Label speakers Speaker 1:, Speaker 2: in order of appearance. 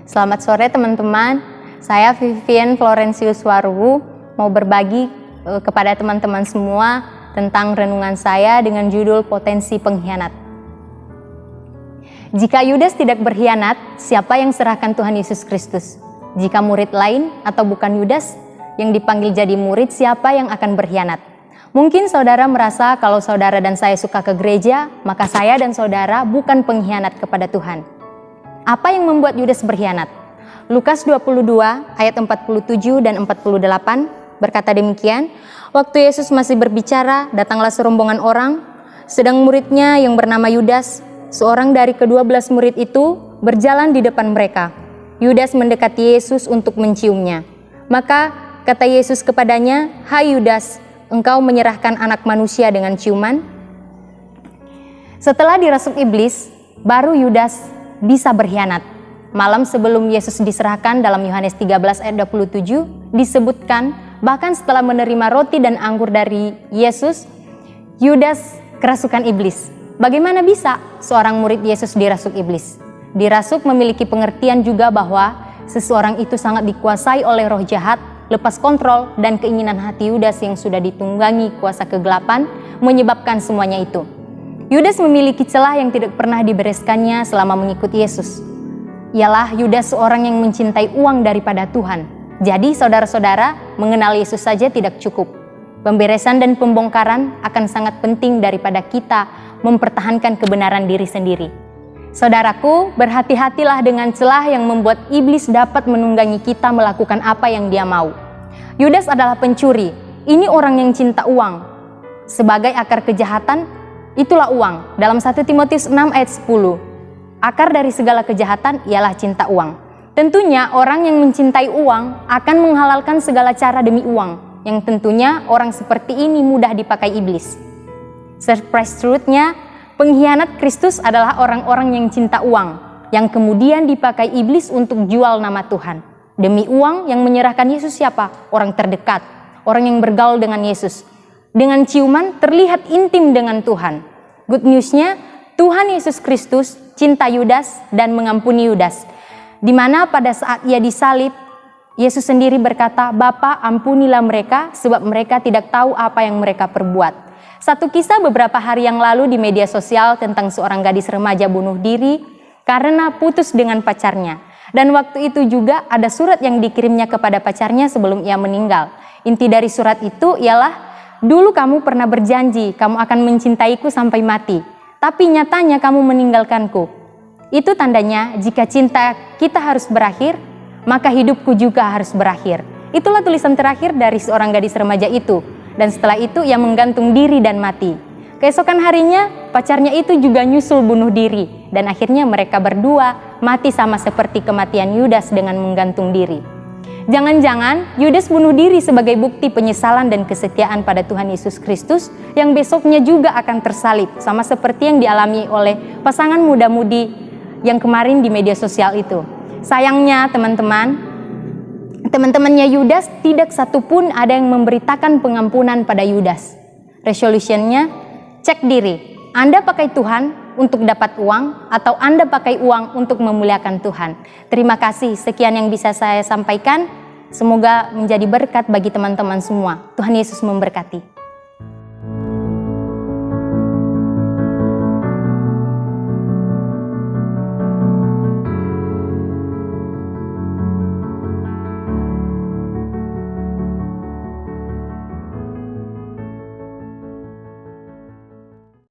Speaker 1: Selamat sore teman-teman, saya Vivian Florensius Waruwu mau berbagi kepada teman-teman semua tentang renungan saya dengan judul Potensi Pengkhianat. Jika Yudas tidak berkhianat, siapa yang serahkan Tuhan Yesus Kristus? Jika murid lain atau bukan Yudas yang dipanggil jadi murid, siapa yang akan berkhianat? Mungkin saudara merasa kalau saudara dan saya suka ke gereja, maka saya dan saudara bukan pengkhianat kepada Tuhan. Apa yang membuat Yudas berkhianat? Lukas 22 ayat 47 dan 48 berkata demikian, waktu Yesus masih berbicara, datanglah serombongan orang, sedang muridnya yang bernama Yudas, seorang dari ke-12 murid itu, berjalan di depan mereka. Yudas mendekati Yesus untuk menciumnya. Maka kata Yesus kepadanya, "Hai Yudas, engkau menyerahkan anak manusia dengan ciuman?" Setelah dirasuk iblis, baru Yudas bisa berkhianat. Malam sebelum Yesus diserahkan dalam Yohanes 13 ayat 27 disebutkan, bahkan setelah menerima roti dan anggur dari Yesus, Yudas kerasukan iblis. Bagaimana bisa seorang murid Yesus dirasuk iblis? Dirasuk memiliki pengertian juga bahwa seseorang itu sangat dikuasai oleh roh jahat, lepas kontrol dan keinginan hati Yudas yang sudah ditunggangi kuasa kegelapan menyebabkan semuanya itu. Yudas memiliki celah yang tidak pernah dibereskannya selama mengikuti Yesus. Ialah Yudas seorang yang mencintai uang daripada Tuhan. Jadi saudara-saudara, mengenal Yesus saja tidak cukup. Pemberesan dan pembongkaran akan sangat penting daripada kita mempertahankan kebenaran diri sendiri. Saudaraku, berhati-hatilah dengan celah yang membuat iblis dapat menunggangi kita melakukan apa yang dia mau. Yudas adalah pencuri, ini orang yang cinta uang. Sebagai akar kejahatan, itulah uang. Dalam 1 Timotius 6 ayat 10, akar dari segala kejahatan ialah cinta uang. Tentunya orang yang mencintai uang akan menghalalkan segala cara demi uang, yang tentunya orang seperti ini mudah dipakai iblis. Surprise truth-nya, pengkhianat Kristus adalah orang-orang yang cinta uang, yang kemudian dipakai iblis untuk jual nama Tuhan. Demi uang yang menyerahkan Yesus siapa? Orang terdekat, orang yang bergaul dengan Yesus. Dengan ciuman terlihat intim dengan Tuhan. Good news-nya, Tuhan Yesus Kristus cinta Yudas dan mengampuni Yudas. Di mana pada saat ia disalib, Yesus sendiri berkata, "Bapa, ampunilah mereka sebab mereka tidak tahu apa yang mereka perbuat." Satu kisah beberapa hari yang lalu di media sosial tentang seorang gadis remaja bunuh diri karena putus dengan pacarnya. Dan waktu itu juga ada surat yang dikirimnya kepada pacarnya sebelum ia meninggal. Inti dari surat itu ialah, "Dulu kamu pernah berjanji kamu akan mencintaiku sampai mati, tapi nyatanya kamu meninggalkanku. Itu tandanya jika cinta kita harus berakhir, maka hidupku juga harus berakhir." Itulah tulisan terakhir dari seorang gadis remaja itu. Dan setelah itu ia menggantung diri dan mati. Keesokan harinya pacarnya itu juga nyusul bunuh diri. Dan akhirnya mereka berdua mati sama seperti kematian Yudas dengan menggantung diri. Jangan-jangan Yudas bunuh diri sebagai bukti penyesalan dan kesetiaan pada Tuhan Yesus Kristus yang besoknya juga akan tersalib. Sama seperti yang dialami oleh pasangan muda-mudi yang kemarin di media sosial itu. Sayangnya teman-temannya Yudas tidak satupun ada yang memberitakan pengampunan pada Yudas. Resolutionnya, cek diri. Anda pakai Tuhan untuk dapat uang atau Anda pakai uang untuk memuliakan Tuhan? Terima kasih, sekian yang bisa saya sampaikan. Semoga menjadi berkat bagi teman-teman semua. Tuhan Yesus memberkati.